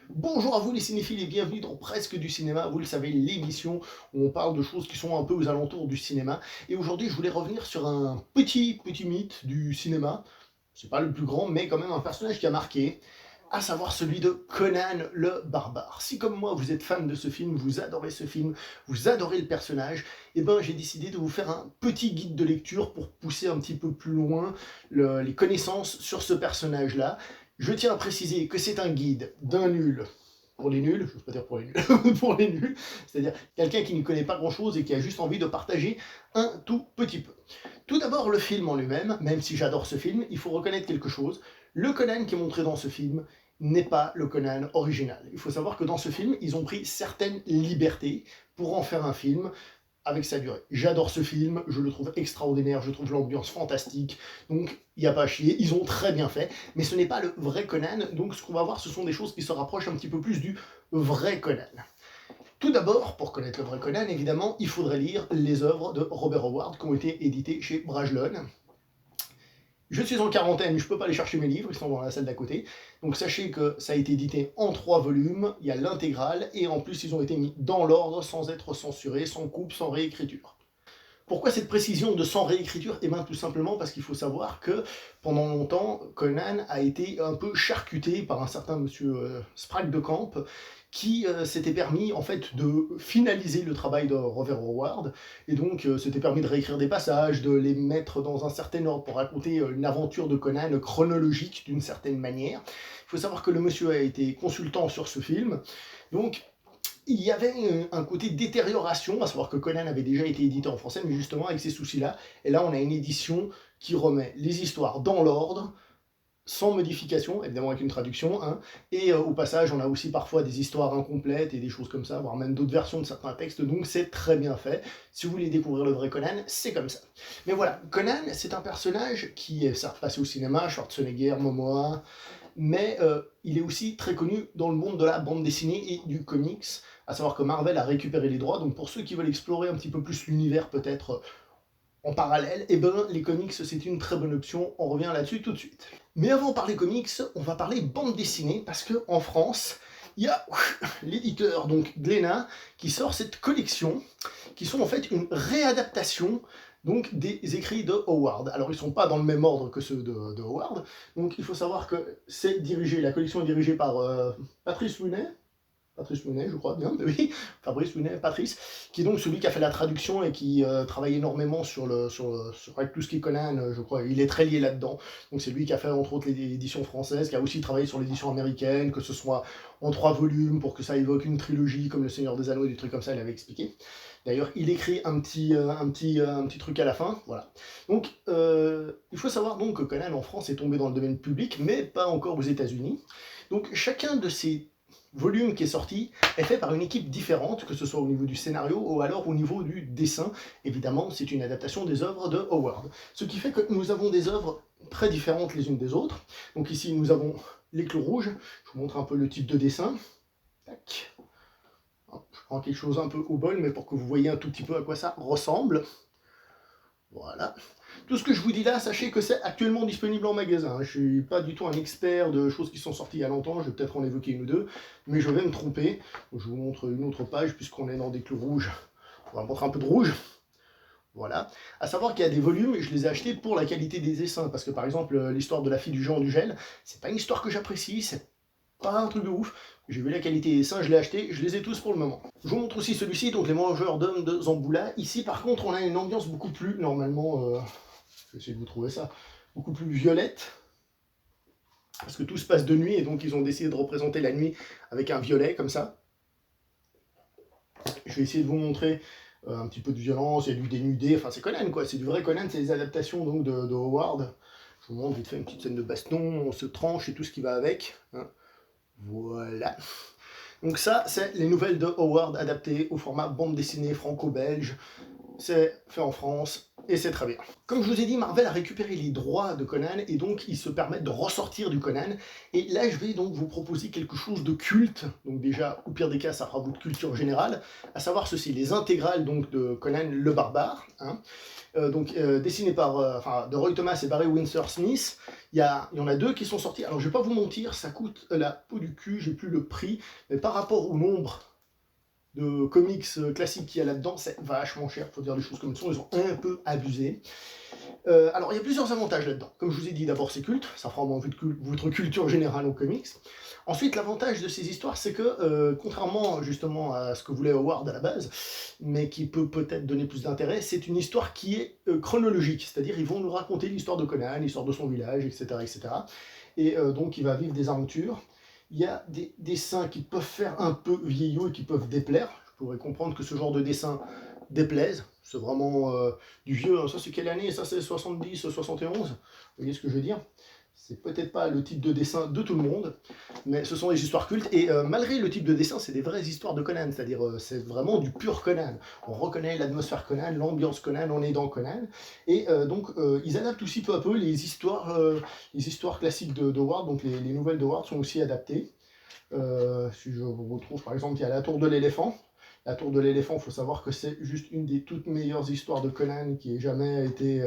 Bonjour à vous les cinéphiles et bienvenue dans Presque du cinéma, vous le savez, l'émission où on parle de choses qui sont un peu aux alentours du cinéma. Et aujourd'hui, je voulais revenir sur un petit mythe du cinéma. C'est pas le plus grand, mais quand même un personnage qui a marqué, à savoir celui de Conan le Barbare. Si comme moi vous êtes fan de ce film, vous adorez ce film, vous adorez le personnage, eh ben j'ai décidé de vous faire un petit guide de lecture pour pousser un petit peu plus loin les connaissances sur ce personnage-là. Je tiens à préciser que c'est un guide d'un nul pour les nuls, je ne veux pas dire pour les nuls, pour les nuls, c'est-à-dire quelqu'un qui ne connaît pas grand-chose et qui a juste envie de partager un tout petit peu. Tout d'abord, le film en lui-même, même si j'adore ce film, il faut reconnaître quelque chose. Le Conan qui est montré dans ce film n'est pas le Conan original. Il faut savoir que dans ce film, ils ont pris certaines libertés pour en faire un film avec sa durée. J'adore ce film, je le trouve extraordinaire, je trouve l'ambiance fantastique, donc il n'y a pas à chier, ils ont très bien fait, mais ce n'est pas le vrai Conan, donc ce qu'on va voir, ce sont des choses qui se rapprochent un petit peu plus du vrai Conan. Tout d'abord, pour connaître le vrai Conan, évidemment, il faudrait lire les œuvres de Robert Howard qui ont été éditées chez Brajlon. Je suis en quarantaine, je ne peux pas aller chercher mes livres, ils sont dans la salle d'à côté. Donc sachez que ça a été édité en 3 volumes, il y a l'intégrale, et en plus ils ont été mis dans l'ordre, sans être censurés, sans coupe, sans réécriture. Pourquoi cette précision de sans réécriture? Eh bien tout simplement parce qu'il faut savoir que pendant longtemps, Conan a été un peu charcuté par un certain monsieur Sprague de Camp, qui s'était permis en fait de finaliser le travail de Robert Howard, et donc s'était permis de réécrire des passages, de les mettre dans un certain ordre pour raconter une aventure de Conan chronologique d'une certaine manière. Il faut savoir que le monsieur a été consultant sur ce film, donc il y avait un côté détérioration, à savoir que Conan avait déjà été édité en français, mais justement avec ces soucis-là, et là on a une édition qui remet les histoires dans l'ordre, sans modification, évidemment avec une traduction, hein, et au passage on a aussi parfois des histoires incomplètes et des choses comme ça, voire même d'autres versions de certains textes, donc c'est très bien fait. Si vous voulez découvrir le vrai Conan, c'est comme ça. Mais voilà, Conan c'est un personnage qui est certes passé au cinéma, Schwarzenegger, Momoa, mais il est aussi très connu dans le monde de la bande dessinée et du comics, à savoir que Marvel a récupéré les droits, donc pour ceux qui veulent explorer un petit peu plus l'univers peut-être en parallèle, eh ben les comics c'est une très bonne option, on revient là-dessus tout de suite. Mais avant de parler comics, on va parler bande dessinée, parce qu'en France, il y a l'éditeur, donc Glénat, qui sort cette collection, qui sont en fait une réadaptation donc des écrits de Howard. Alors ils ne sont pas dans le même ordre que ceux de Howard, donc il faut savoir que c'est dirigé, la collection est dirigée par Patrice Lunet, je crois bien, oui, Fabrice Lunet, Patrice, qui est donc celui qui a fait la traduction et qui travaille énormément avec tout ce qui est Conan, je crois, il est très lié là-dedans. Donc c'est lui qui a fait entre autres l'édition française, qui a aussi travaillé sur l'édition américaine, que ce soit en 3 volumes pour que ça évoque une trilogie comme Le Seigneur des Anneaux et des trucs comme ça, il avait expliqué. D'ailleurs, il écrit un petit truc à la fin, voilà. Donc, il faut savoir donc que Conan en France est tombé dans le domaine public, mais pas encore aux États-Unis. Donc, chacun de ces volume qui est sorti est fait par une équipe différente, que ce soit au niveau du scénario ou alors au niveau du dessin. Évidemment, c'est une adaptation des œuvres de Howard. Ce qui fait que nous avons des œuvres très différentes les unes des autres. Donc ici, nous avons L'éclos rouge. Je vous montre un peu le type de dessin. Tac. Je prends quelque chose un peu au bol, mais pour que vous voyez un tout petit peu à quoi ça ressemble. Voilà. Tout ce que je vous dis là, sachez que c'est actuellement disponible en magasin. Je ne suis pas du tout un expert de choses qui sont sorties il y a longtemps, je vais peut-être en évoquer une ou deux, mais je vais me tromper. Je vous montre une autre page, puisqu'on est dans des clous rouges. On va montrer un peu de rouge. Voilà. À savoir qu'il y a des volumes, je les ai achetés pour la qualité des dessins, parce que par exemple, l'histoire de la fille du géant du gel, c'est pas une histoire que j'apprécie, c'est pas un truc de ouf. J'ai vu la qualité des dessins, je l'ai acheté, je les ai tous pour le moment. Je vous montre aussi celui-ci, donc Les Mangeurs d'Hommes de Zamboula. Ici, par contre, on a une ambiance beaucoup plus, normalement, je vais essayer de vous trouver ça, beaucoup plus violette, parce que tout se passe de nuit, et donc ils ont décidé de représenter la nuit avec un violet, comme ça. Je vais essayer de vous montrer un petit peu de violence, il y a du dénudé, enfin c'est Conan quoi, c'est du vrai Conan, c'est les adaptations donc de Howard. Je vous montre vite fait une petite scène de baston, on se tranche et tout ce qui va avec. Hein. Voilà. Donc ça, c'est les nouvelles de Howard adaptées au format bande dessinée franco-belge. c'est fait en France, et c'est très bien. Comme je vous ai dit, Marvel a récupéré les droits de Conan, et donc ils se permettent de ressortir du Conan, et là je vais donc vous proposer quelque chose de culte, donc déjà, au pire des cas, ça fera votre culture générale, à savoir ceci, les intégrales donc de Conan le Barbare, hein, dessiné par de Roy Thomas et Barry Windsor Smith. Il y en a deux qui sont sortis. Alors je vais pas vous mentir, ça coûte la peau du cul, j'ai plus le prix, mais par rapport au nombre de comics classiques qu'il y a là-dedans, c'est vachement cher, faut dire les choses comme elles sont, ils ont un peu abusé. Alors il y a plusieurs avantages là-dedans. Comme je vous ai dit, d'abord c'est culte, ça fera au moins votre culture générale en comics. Ensuite, l'avantage de ces histoires, c'est que, contrairement justement à ce que voulait Howard à la base, mais qui peut peut-être donner plus d'intérêt, c'est une histoire qui est chronologique, c'est-à-dire ils vont nous raconter l'histoire de Conan, l'histoire de son village, etc. etc. Et donc il va vivre des aventures. Il y a des dessins qui peuvent faire un peu vieillot et qui peuvent déplaire. Je pourrais comprendre que ce genre de dessin déplaise. C'est vraiment du vieux. Ça, c'est quelle année? Ça, c'est 70, 71. Vous voyez ce que je veux dire? C'est peut-être pas le type de dessin de tout le monde, mais ce sont des histoires cultes. Et malgré le type de dessin, c'est des vraies histoires de Conan. C'est-à-dire, c'est vraiment du pur Conan. On reconnaît l'atmosphère Conan, l'ambiance Conan, on est dans Conan. Et ils adaptent aussi peu à peu les histoires classiques de Howard. Donc, les nouvelles de Howard sont aussi adaptées. Si je vous retrouve, par exemple, il y a La Tour de l'éléphant. La Tour de l'éléphant, il faut savoir que c'est juste une des toutes meilleures histoires de Conan qui ait jamais été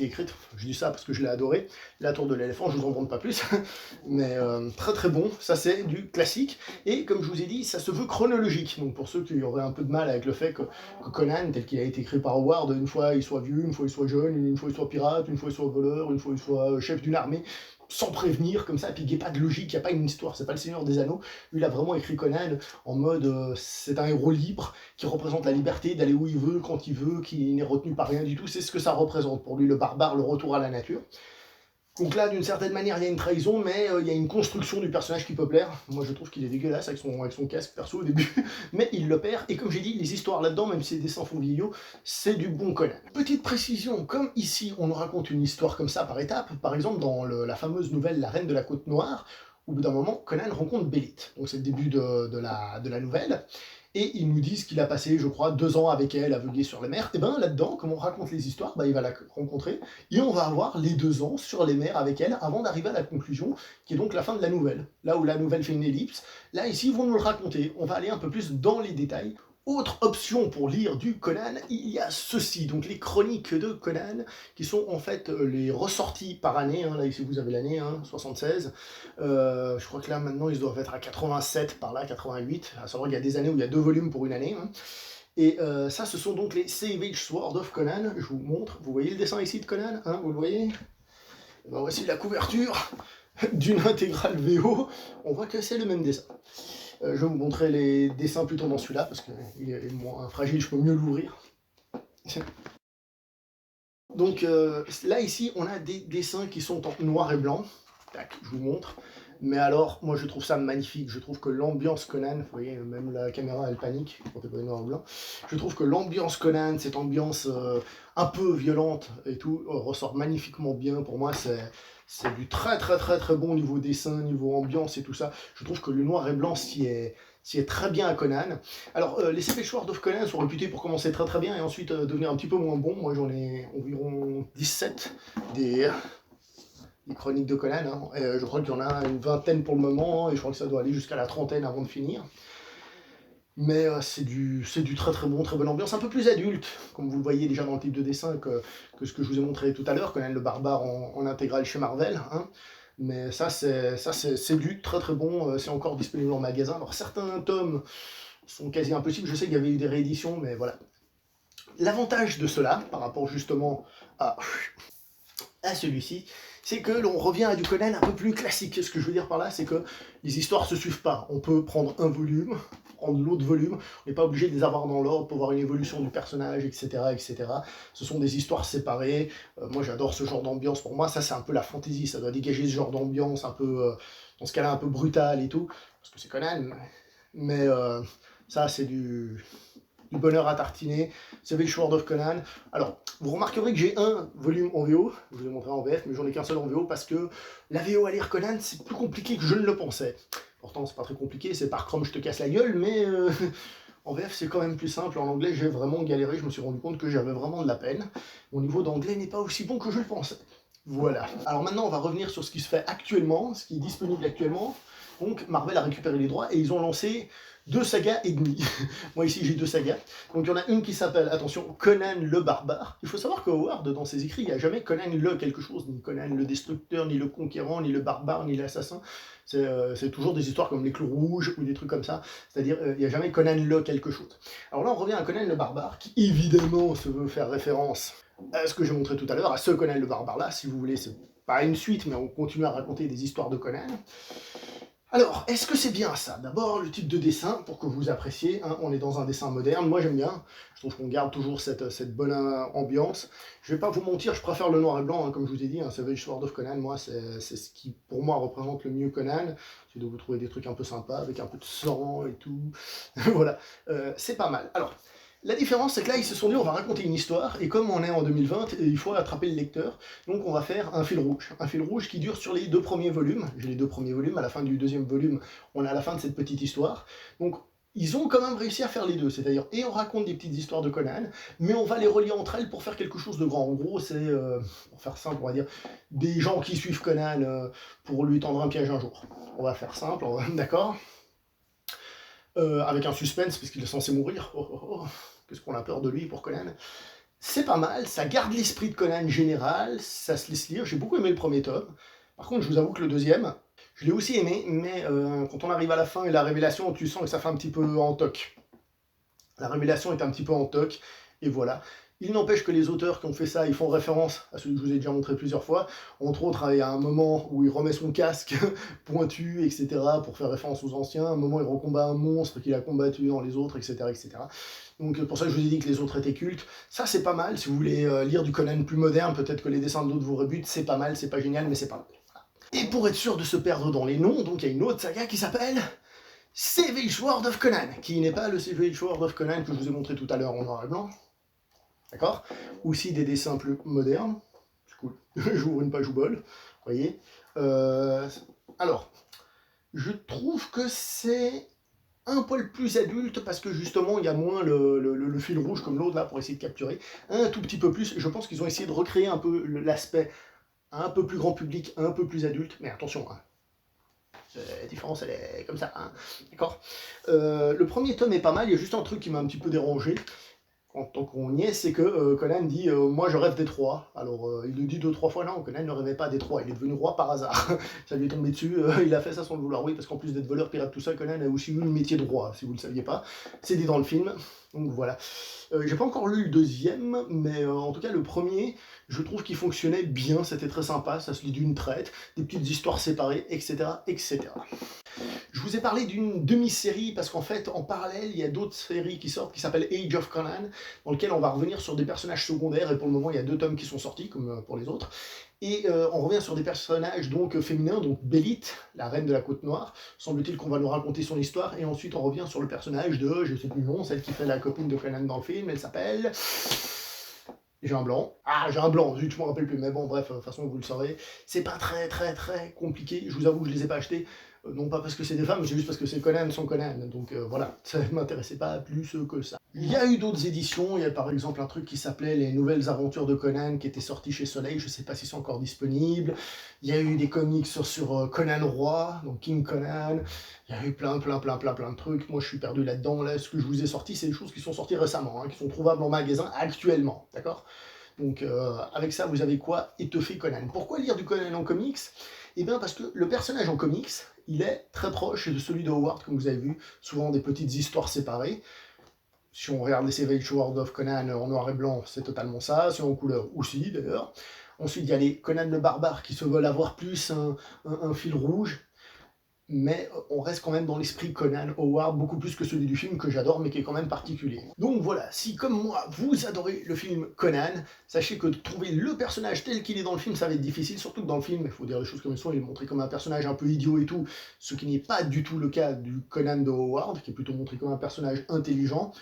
écrite. Je dis ça parce que je l'ai adoré. La Tour de l'éléphant, je vous en demande pas plus, mais très très bon. Ça, c'est du classique. Et comme je vous ai dit, ça se veut chronologique. Donc pour ceux qui auraient un peu de mal avec le fait que Conan, tel qu'il a été écrit par Howard, une fois il soit vieux, une fois il soit jeune, une fois il soit pirate, une fois il soit voleur, une fois il soit chef d'une armée, sans prévenir, comme ça, puis il n'y a pas de logique, il n'y a pas une histoire, c'est pas le Seigneur des Anneaux. Lui, il a vraiment écrit Conan en mode c'est un héros libre qui représente la liberté d'aller où il veut, quand il veut, qui n'est retenu par rien du tout. C'est ce que ça représente pour lui, le barbare, le retour à la nature. Donc là, d'une certaine manière, il y a une trahison, mais il y a une construction du personnage qui peut plaire. Moi, je trouve qu'il est dégueulasse avec son casque perso au début, mais il le perd. Et comme j'ai dit, les histoires là-dedans, même si les dessins font vieillot, c'est du bon Conan. Petite précision, comme ici, on nous raconte une histoire comme ça par étapes, par exemple dans la fameuse nouvelle La Reine de la Côte Noire, au bout d'un moment, Conan rencontre Bélite. Donc c'est le début de la nouvelle. Et ils nous disent qu'il a passé, je crois, 2 ans avec elle à voguer sur les mers. Et bien là-dedans, comme on raconte les histoires, il va la rencontrer, et on va avoir les 2 ans sur les mers avec elle, avant d'arriver à la conclusion, qui est donc la fin de la nouvelle. Là où la nouvelle fait une ellipse, là ici, ils vont nous le raconter. On va aller un peu plus dans les détails. Autre option pour lire du Conan, il y a ceci, donc les chroniques de Conan, qui sont en fait les ressorties par année, là ici vous avez l'année, 76, je crois que là maintenant ils doivent être à 87 par là, 88, à savoir qu'il y a des années où il y a 2 volumes pour une année, et ça ce sont donc les Savage Sword of Conan, je vous montre, vous voyez le dessin ici de Conan, vous le voyez? Et ben voici la couverture d'une intégrale VO, on voit que c'est le même dessin. Je vais vous montrer les dessins plutôt dans celui-là, parce qu'il est moins fragile, je peux mieux l'ouvrir. Donc là, ici, on a des dessins qui sont en noir et blanc. Tac, je vous montre. Mais alors, moi, je trouve ça magnifique. Je trouve que l'ambiance Conan, vous voyez, même la caméra, elle panique quand elle voit noir et blanc. Je trouve que l'ambiance Conan, cette ambiance un peu violente et tout, ressort magnifiquement bien. Pour moi, c'est du très très très très bon niveau dessin, niveau ambiance et tout ça. Je trouve que le noir et blanc s'y est très bien à Conan. Alors, les Savage Sword of Conan sont réputés pour commencer très très bien et ensuite devenir un petit peu moins bons. Moi, j'en ai environ 17 des chroniques de Conan. Je crois qu'il y en a une vingtaine pour le moment et je crois que ça doit aller jusqu'à la trentaine avant de finir. Mais c'est du très très bon, très bonne ambiance, un peu plus adulte, comme vous le voyez déjà dans le type de dessin que ce que je vous ai montré tout à l'heure, Conan le Barbare en intégrale chez Marvel. Mais ça c'est du très très bon, c'est encore disponible en magasin. Alors certains tomes sont quasi impossibles, je sais qu'il y avait eu des rééditions, mais voilà. L'avantage de cela, par rapport justement à celui-ci, c'est que l'on revient à du Conan un peu plus classique. Ce que je veux dire par là, c'est que les histoires se suivent pas. On peut prendre un volume, prendre l'autre volume, on n'est pas obligé de les avoir dans l'ordre pour voir une évolution du personnage, etc. etc. Ce sont des histoires séparées. Moi j'adore ce genre d'ambiance. Pour moi, ça c'est un peu la fantaisie, ça doit dégager ce genre d'ambiance un peu, dans ce cas-là, un peu brutal et tout, parce que c'est Conan, mais ça c'est du bonheur à tartiner, Savage Sword of Conan. Alors, vous remarquerez que j'ai un volume en VO, je vous ai montré en VF, mais j'en ai qu'un seul en VO parce que la VO à lire Conan, c'est plus compliqué que je ne le pensais. Pourtant, c'est pas très compliqué, c'est par Chrome, je te casse la gueule, mais En VF, c'est quand même plus simple. En anglais, j'ai vraiment galéré. Je me suis rendu compte que j'avais vraiment de la peine. Mon niveau d'anglais n'est pas aussi bon que je le pensais. Voilà. Alors maintenant, on va revenir sur ce qui se fait actuellement, ce qui est disponible actuellement. Donc, Marvel a récupéré les droits et ils ont lancé 2 sagas et demi. Moi, ici, j'ai 2 sagas. Donc, il y en a une qui s'appelle, attention, Conan le Barbare. Il faut savoir que Howard, dans ses écrits, il n'y a jamais Conan le quelque chose, ni Conan le Destructeur, ni le Conquérant, ni le Barbare, ni l'Assassin. C'est toujours des histoires comme les Clous Rouges ou des trucs comme ça. C'est-à-dire, il n'y a jamais Conan le quelque chose. Alors là, on revient à Conan le Barbare, qui évidemment se veut faire référence à ce que j'ai montré tout à l'heure, à ce Conan le Barbare là, si vous voulez, c'est pas une suite, mais on continue à raconter des histoires de Conan. Alors, est-ce que c'est bien ça? D'abord, le type de dessin, pour que vous appréciez, hein, on est dans un dessin moderne, moi j'aime bien, je trouve qu'on garde toujours cette bonne ambiance. Je vais pas vous mentir, je préfère le noir et blanc, hein, comme je vous ai dit, hein, Savage Sword of Conan, moi c'est ce qui pour moi représente le mieux Conan, c'est de vous trouver des trucs un peu sympas, avec un peu de sang et tout, voilà, c'est pas mal. Alors, la différence, c'est que là, ils se sont dit, on va raconter une histoire, et comme on est en 2020, il faut attraper le lecteur, donc on va faire un fil rouge qui dure sur les 2 premiers volumes. J'ai les 2 premiers volumes, à la fin du 2e volume, on est à la fin de cette petite histoire. Donc, ils ont quand même réussi à faire les deux, c'est-à-dire, et on raconte des petites histoires de Conan, mais on va les relier entre elles pour faire quelque chose de grand. En gros, c'est, pour faire simple, on va dire, des gens qui suivent Conan pour lui tendre un piège un jour. On va faire simple, d'accord, avec un suspense, parce qu'il est censé mourir. Oh, oh, oh. Qu'est-ce qu'on a peur de lui pour Conan? C'est pas mal, ça garde l'esprit de Conan général, ça se laisse lire, j'ai beaucoup aimé le premier tome. Par contre, je vous avoue que le deuxième, je l'ai aussi aimé, mais quand on arrive à la fin et la révélation, tu sens que ça fait un petit peu en toc. La révélation est un petit peu en toc, et voilà. Il n'empêche que les auteurs qui ont fait ça, ils font référence à celui que je vous ai déjà montré plusieurs fois. Entre autres, il y a un moment où il remet son casque pointu, etc., pour faire référence aux anciens. Un moment, il recombat un monstre qu'il a combattu dans les autres, etc., etc. Donc pour ça que je vous ai dit que les autres étaient cultes. Ça, c'est pas mal. Si vous voulez lire du Conan plus moderne, peut-être que les dessins de d'autres vous rebutent. C'est pas mal, c'est pas génial, mais c'est pas mal. Voilà. Et pour être sûr de se perdre dans les noms, donc il y a une autre saga qui s'appelle Savage Sword of Conan, qui n'est pas le Savage Sword of Conan que je vous ai montré tout à l'heure en noir et blanc. D'accord? Aussi des dessins plus modernes. C'est cool. J'ouvre une page ou bol. Vous voyez? Alors, je trouve que c'est un poil plus adulte parce que justement il y a moins le fil rouge comme l'autre là pour essayer de capturer. Un tout petit peu plus. Je pense qu'ils ont essayé de recréer un peu l'aspect un peu plus grand public, un peu plus adulte. Mais attention, hein. La différence elle est comme ça. Hein. D'accord? Le premier tome est pas mal. Il y a juste un truc qui m'a un petit peu dérangé. Tant qu'on y est, c'est que Conan dit moi je rêve des trois. Alors il le dit 2-3 fois, non, Conan ne rêvait pas des trois, il est devenu roi par hasard. Ça lui est tombé dessus, il a fait ça sans le vouloir, oui, parce qu'en plus d'être voleur, pirate, tout ça, Conan a aussi eu le métier de roi, si vous ne le saviez pas. C'est dit dans le film, donc voilà. J'ai pas encore lu le deuxième, mais en tout cas le premier, je trouve qu'il fonctionnait bien, c'était très sympa, ça se lit d'une traite, des petites histoires séparées, etc. etc. Je vous ai parlé d'une demi-série parce qu'en fait, en parallèle, il y a d'autres séries qui sortent qui s'appellent Age of Conan, dans lequel on va revenir sur des personnages secondaires, et pour le moment, il y a 2 tomes qui sont sortis, comme pour les autres. Et on revient sur des personnages donc féminins, donc Bélite, la reine de la Côte Noire, semble-t-il qu'on va nous raconter son histoire, et ensuite on revient sur le personnage de, je sais plus le nom, celle qui fait la copine de Conan dans le film, elle s'appelle... J'ai un blanc. Ah, j'ai un blanc, zut, je m'en rappelle plus, mais bon, bref, de toute façon, vous le saurez. C'est pas très compliqué, je vous avoue que je les ai pas achetés, non pas parce que c'est des femmes, c'est juste parce que c'est Conan son Conan, donc voilà, ça ne m'intéressait pas plus que ça. Il y a eu d'autres éditions, il y a par exemple un truc qui s'appelait Les Nouvelles Aventures de Conan, qui était sorti chez Soleil, je sais pas si c'est encore disponible. Il y a eu des comics sur Conan Roi, donc King Conan, il y a eu plein de trucs, moi je suis perdu là-dedans, là ce que je vous ai sorti, c'est des choses qui sont sorties récemment, hein, qui sont trouvables en magasin actuellement, d'accord? Donc avec ça, vous avez quoi étoffer Conan. Pourquoi lire du Conan en comics? Eh bien parce que le personnage en comics, il est très proche de celui de Howard, comme vous avez vu, souvent des petites histoires séparées. Si on regarde les Savage Sword of Conan en noir et blanc, c'est totalement ça, c'est en couleur aussi d'ailleurs. Ensuite, il y a les Conan le Barbare qui se veulent avoir plus un fil rouge, mais on reste quand même dans l'esprit Conan Howard, beaucoup plus que celui du film que j'adore, mais qui est quand même particulier. Donc voilà, si comme moi, vous adorez le film Conan, sachez que de trouver le personnage tel qu'il est dans le film, ça va être difficile, surtout que dans le film, il faut dire les choses comme elles sont, il est montré comme un personnage un peu idiot et tout, ce qui n'est pas du tout le cas du Conan de Howard, qui est plutôt montré comme un personnage intelligent.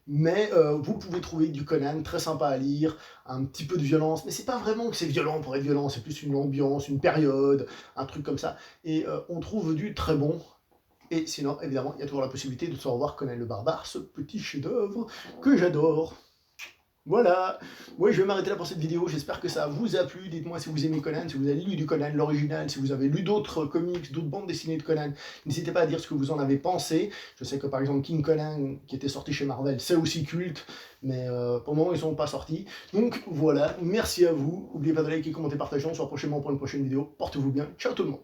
Mais vous pouvez trouver du Conan très sympa à lire, un petit peu de violence, mais c'est pas vraiment que c'est violent pour être violent, c'est plus une ambiance, une période, un truc comme ça. Et on trouve du très bon, Et sinon, évidemment, il y a toujours la possibilité de se revoir Conan le Barbare, ce petit chef-d'œuvre que j'adore. Voilà, moi je vais m'arrêter là pour cette vidéo, j'espère que ça vous a plu, dites-moi si vous aimez Conan, si vous avez lu du Conan, l'original, si vous avez lu d'autres comics, d'autres bandes dessinées de Conan, n'hésitez pas à dire ce que vous en avez pensé. Je sais que par exemple King Conan, qui était sorti chez Marvel, c'est aussi culte, mais pour le moment ils sont pas sortis. Donc voilà, merci à vous, n'oubliez pas de liker, commenter, partager, on se revoit prochainement pour une prochaine vidéo, portez-vous bien, ciao tout le monde.